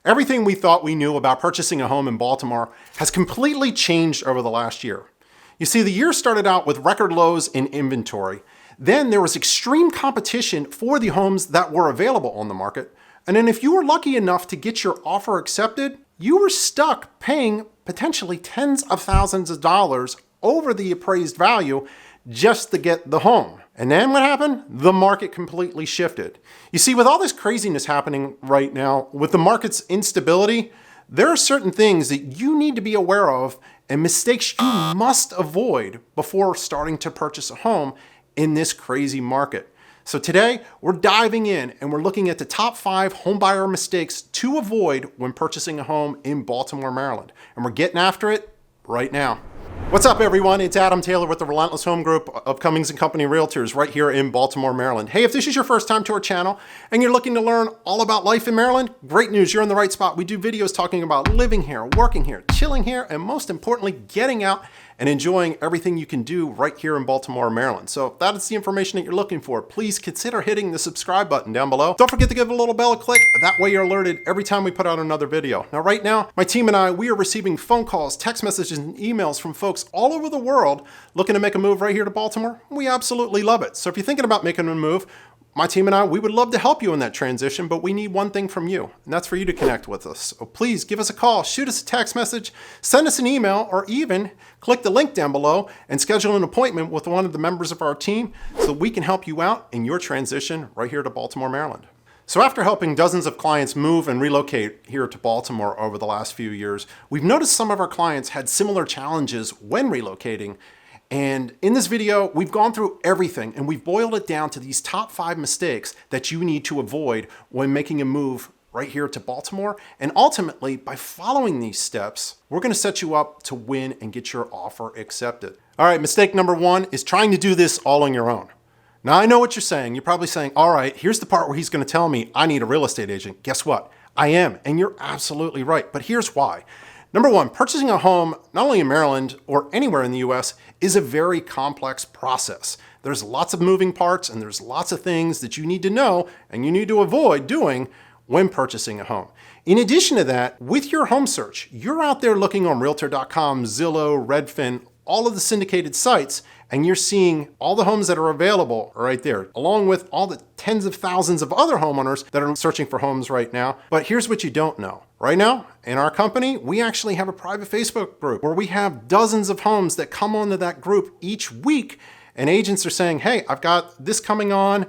Everything we thought we knew about purchasing a home in Baltimore has completely changed over the last year. You see, the year started out with record lows in inventory. Then there was extreme competition for the homes that were available on the market. And then if you were lucky enough to get your offer accepted, you were stuck paying potentially tens of thousands of dollars over the appraised value just to get the home. And then what happened? The market completely shifted. You see, with all this craziness happening right now, with the market's instability, there are certain things that you need to be aware of and mistakes you must avoid before starting to purchase a home in this crazy market. So today, we're diving in and we're looking at the top 5 homebuyer mistakes to avoid when purchasing a home in Baltimore, Maryland. And we're getting after it right now. What's up, everyone? It's Adam Taylor with the Relentless Home Group of Cummings Co Realtors right here in Baltimore, Maryland. Hey, if this is your first time to our channel and you're looking to learn all about life in Maryland, great news, you're in the right spot. We do videos talking about living here, working here, chilling here, and most importantly, getting out and enjoying everything you can do right here in Baltimore, Maryland. So if that is the information that you're looking for, please consider hitting the subscribe button down below. Don't forget to give a little bell a click. That way you're alerted every time we put out another video. Now, right now, my team and I, we are receiving phone calls, text messages, and emails from folks all over the world looking to make a move right here to Baltimore. We absolutely love it. So if you're thinking about making a move, my team and I, we would love to help you in that transition, but we need one thing from you, and that's for you to connect with us. So please give us a call, shoot us a text message, send us an email, or even click the link down below and schedule an appointment with one of the members of our team so we can help you out in your transition right here to Baltimore, Maryland. So after helping dozens of clients move and relocate here to Baltimore over the last few years, we've noticed some of our clients had similar challenges when relocating. And in this video, we've gone through everything and we've boiled it down to these top 5 mistakes that you need to avoid when making a move right here to Baltimore. And ultimately, by following these steps, we're gonna set you up to win and get your offer accepted. All right, mistake number 1 is trying to do this all on your own. Now, I know what you're saying. You're probably saying, all right, here's the part where he's gonna tell me I need a real estate agent. Guess what? I am, and you're absolutely right. But here's why. Number 1, purchasing a home, not only in Maryland or anywhere in the US, is a very complex process. There's lots of moving parts and there's lots of things that you need to know and you need to avoid doing when purchasing a home. In addition to that, with your home search, you're out there looking on Realtor.com, Zillow, Redfin, all of the syndicated sites, and you're seeing all the homes that are available right there, along with all the tens of thousands of other homeowners that are searching for homes right now. But here's what you don't know. Right now, in our company, we actually have a private Facebook group where we have dozens of homes that come onto that group each week, and agents are saying, hey, I've got this coming on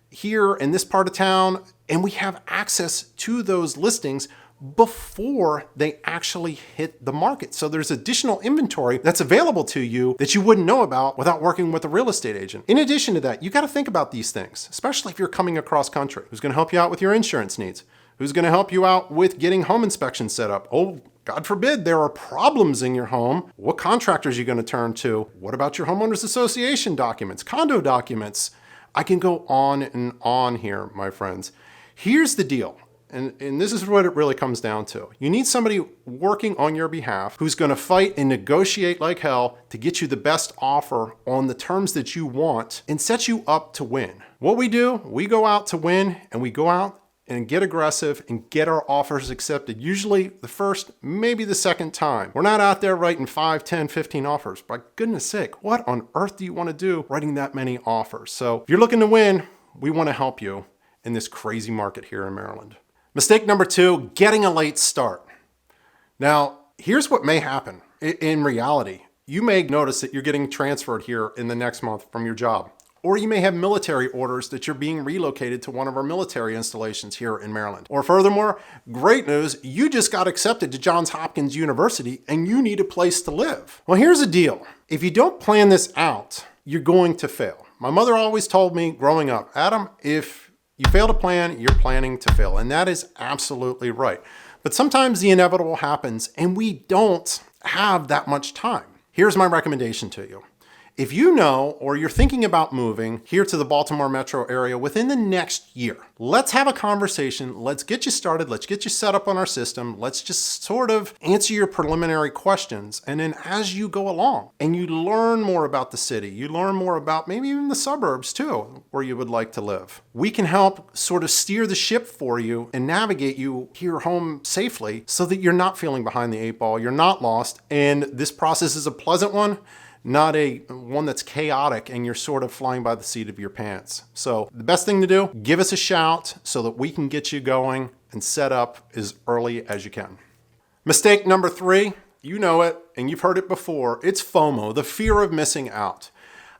here in this part of town, and we have access to those listings before they actually hit the market. So there's additional inventory that's available to you that you wouldn't know about without working with a real estate agent. In addition to that, you got to think about these things, especially if you're coming across country. Who's going to help you out with your insurance needs? Who's going to help you out with getting home inspections set up? Oh, God forbid there are problems in your home. What contractors are you going to turn to? What about your homeowners association documents, condo documents? I can go on and on here, my friends. Here's the deal. And this is what it really comes down to. You need somebody working on your behalf who's going to fight and negotiate like hell to get you the best offer on the terms that you want and set you up to win. What we do, we go out to win and we go out and get aggressive and get our offers accepted. Usually the first, maybe the second time. We're not out there writing 5, 10, 15 offers. By goodness sake, what on earth do you want to do writing that many offers? So if you're looking to win, we want to help you in this crazy market here in Maryland. Mistake number 2, getting a late start. Now, here's what may happen. In reality, you may notice that you're getting transferred here in the next month from your job, or you may have military orders that you're being relocated to one of our military installations here in Maryland. Or furthermore, great news, you just got accepted to Johns Hopkins University and you need a place to live. Well, here's the deal. If you don't plan this out, you're going to fail. My mother always told me growing up, Adam, if you fail to plan, you're planning to fail. And that is absolutely right. But sometimes the inevitable happens and we don't have that much time. Here's my recommendation to you. If you know or you're thinking about moving here to the Baltimore metro area within the next year, let's have a conversation. Let's get you started. Let's get you set up on our system. Let's just sort of answer your preliminary questions. And then as you go along and you learn more about the city, you learn more about maybe even the suburbs too, where you would like to live, we can help sort of steer the ship for you and navigate you here home safely so that you're not feeling behind the 8 ball, you're not lost, and this process is a pleasant one, not a one that's chaotic and you're sort of flying by the seat of your pants. So the best thing to do, give us a shout so that we can get you going and set up as early as you can. Mistake number 3, you know it and you've heard it before, it's FOMO, the fear of missing out.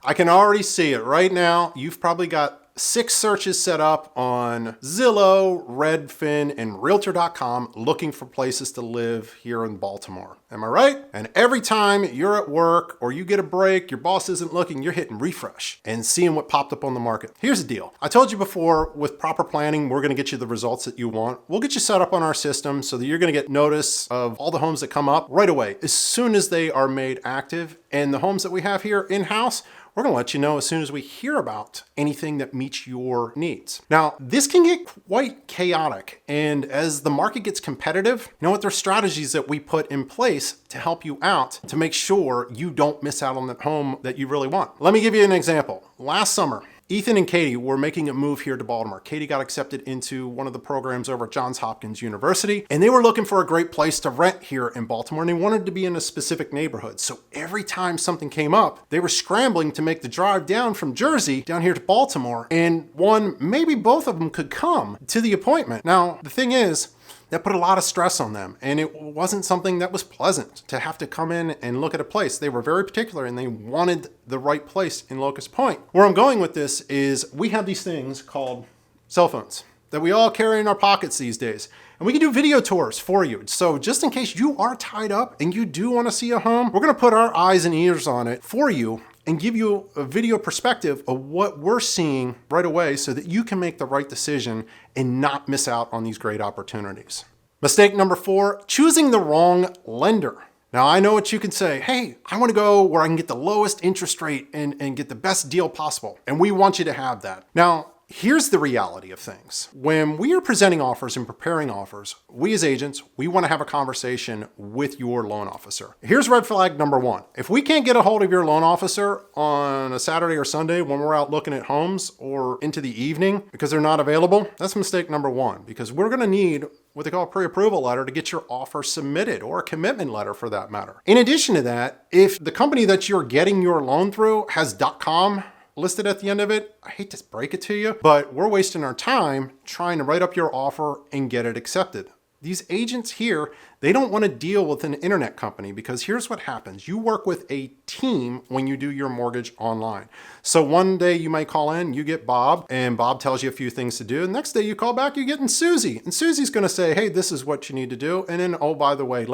I can already see it right now. You've probably got 6 searches set up on Zillow, Redfin, and Realtor.com looking for places to live here in Baltimore. Am I right? And every time you're at work or you get a break, your boss isn't looking, you're hitting refresh and seeing what popped up on the market. Here's the deal. I told you before, with proper planning, we're gonna get you the results that you want. We'll get you set up on our system so that you're gonna get notice of all the homes that come up right away, as soon as they are made active. And the homes that we have here in-house, we're gonna let you know as soon as we hear about anything that meets your needs. Now, this can get quite chaotic, and as the market gets competitive, you know what, there's strategies that we put in place to help you out to make sure you don't miss out on the home that you really want. Let me give you an example. Last summer, Ethan and Katie were making a move here to Baltimore. Katie got accepted into one of the programs over at Johns Hopkins University, and they were looking for a great place to rent here in Baltimore, and they wanted to be in a specific neighborhood. So every time something came up, they were scrambling to make the drive down from Jersey down here to Baltimore, and one, maybe both of them could come to the appointment. Now, the thing is, that put a lot of stress on them, and it wasn't something that was pleasant to have to come in and look at a place. They were very particular and they wanted the right place in Locust Point. Where I'm going with this is we have these things called cell phones that we all carry in our pockets these days. And we can do video tours for you. So just in case you are tied up and you do want to see a home, we're going to put our eyes and ears on it for you and give you a video perspective of what we're seeing right away so that you can make the right decision and not miss out on these great opportunities. Mistake number 4, choosing the wrong lender. Now, I know what you can say, hey, I want to go where I can get the lowest interest rate and get the best deal possible. And we want you to have that. Now, here's the reality of things. When we are presenting offers and preparing offers, we as agents, we want to have a conversation with your loan officer. Here's red flag number 1. If we can't get a hold of your loan officer on a Saturday or Sunday when we're out looking at homes or into the evening because they're not available, that's mistake number 1, because we're going to need what they call a pre-approval letter to get your offer submitted, or a commitment letter for that matter. In addition to that, if the company that you're getting your loan through has .com listed at the end of it, I hate to break it to you, but we're wasting our time trying to write up your offer and get it accepted. These agents here, they don't want to deal with an internet company, because here's what happens. You work with a team when you do your mortgage online. So one day you might call in, you get Bob, and Bob tells you a few things to do. The next day you call back, you're getting Susie, and Susie's going to say, hey, this is what you need to do. And then, oh, by the way,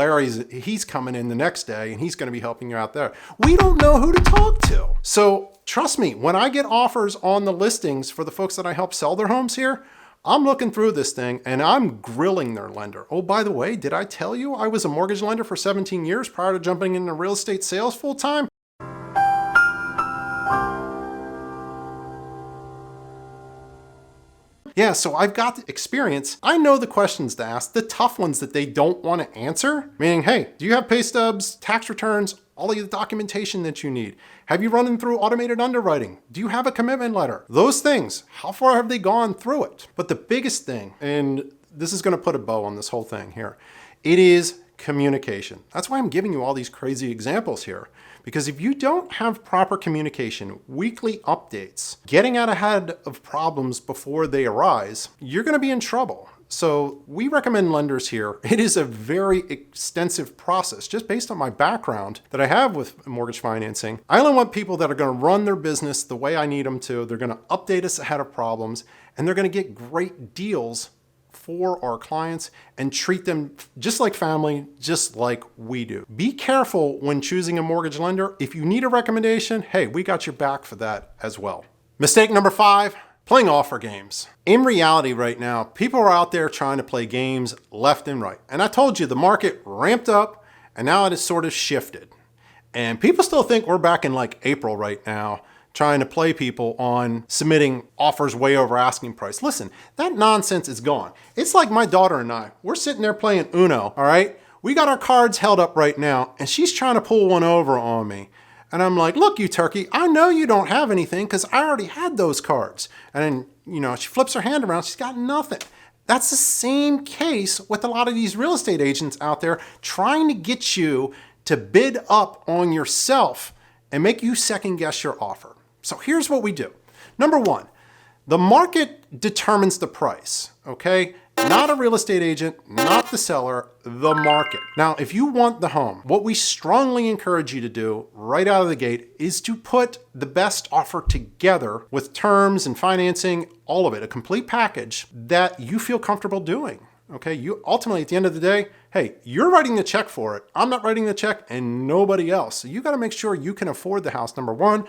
he's coming in the next day and he's going to be helping you out there. We don't know who to talk to. So trust me, when I get offers on the listings for the folks that I help sell their homes here, I'm looking through this thing and I'm grilling their lender. Oh, by the way, did I tell you I was a mortgage lender for 17 years prior to jumping into real estate sales full time? Yeah, so I've got the experience. I know the questions to ask, the tough ones that they don't want to answer. Meaning, hey, do you have pay stubs, tax returns, all of the documentation that you need? Have you run them through automated underwriting? Do you have a commitment letter? Those things, how far have they gone through it? But the biggest thing, and this is going to put a bow on this whole thing here, it is communication. That's why I'm giving you all these crazy examples here. Because if you don't have proper communication, weekly updates, getting out ahead of problems before they arise, you're going to be in trouble. So we recommend lenders here. It is a very extensive process, just based on my background that I have with mortgage financing. I only want people that are going to run their business the way I need them to. They're going to update us ahead of problems, and they're going to get great deals for our clients and treat them just like family, just like we do. Be careful when choosing a mortgage lender. If you need a recommendation, hey, we got your back for that as well. Mistake number 5, playing offer games. In reality right now, people are out there trying to play games left and right. And I told you the market ramped up and now it has sort of shifted. And people still think we're back in like April right now, trying to play people on submitting offers way over asking price. Listen, that nonsense is gone. It's like my daughter and I, we're sitting there playing Uno, all right? We got our cards held up right now, and she's trying to pull one over on me. And I'm like, look, you turkey, I know you don't have anything because I already had those cards. And then, she flips her hand around, she's got nothing. That's the same case with a lot of these real estate agents out there trying to get you to bid up on yourself and make you second guess your offer. So here's what we do. Number one, the market determines the price, okay? Not a real estate agent, not the seller, the market. Now, if you want the home, what we strongly encourage you to do right out of the gate is to put the best offer together with terms and financing, all of it, a complete package that you feel comfortable doing. Okay, you ultimately at the end of the day, hey, you're writing the check for it. I'm not writing the check and nobody else. So you got to make sure you can afford the house, number one.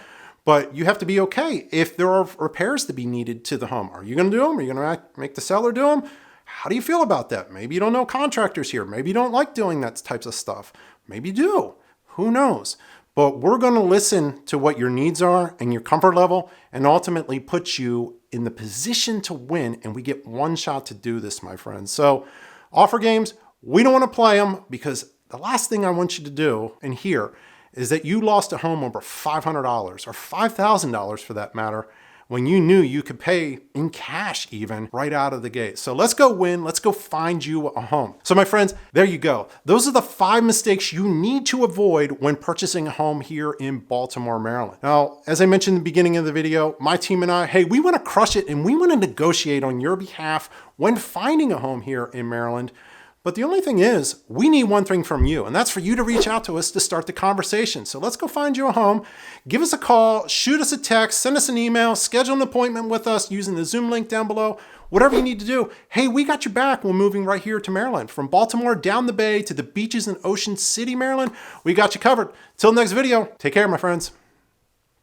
But you have to be okay if there are repairs to be needed to the home. Are you going to do them? Are you going to make the seller do them? How do you feel about that? Maybe you don't know contractors here. Maybe you don't like doing that types of stuff. Maybe you do. Who knows? But we're going to listen to what your needs are and your comfort level and ultimately put you in the position to win. And we get one shot to do this, my friends. So offer games, we don't want to play them because the last thing I want you to do and hear is that you lost a home over $500 or $5,000 for that matter, when you knew you could pay in cash even right out of the gate. So let's go win. Let's go find you a home. So my friends, there you go. Those are the 5 mistakes you need to avoid when purchasing a home here in Baltimore, Maryland. Now, as I mentioned in the beginning of the video, my team and I, hey, we want to crush it and we want to negotiate on your behalf when finding a home here in Maryland. But the only thing is, we need one thing from you, and that's for you to reach out to us to start the conversation. So let's go find you a home. Give us a call, shoot us a text, send us an email, schedule an appointment with us using the Zoom link down below. Whatever you need to do. Hey, we got you back when moving right here to Maryland. From Baltimore down the bay to the beaches in Ocean City, Maryland, we got you covered. Till next video, take care, my friends.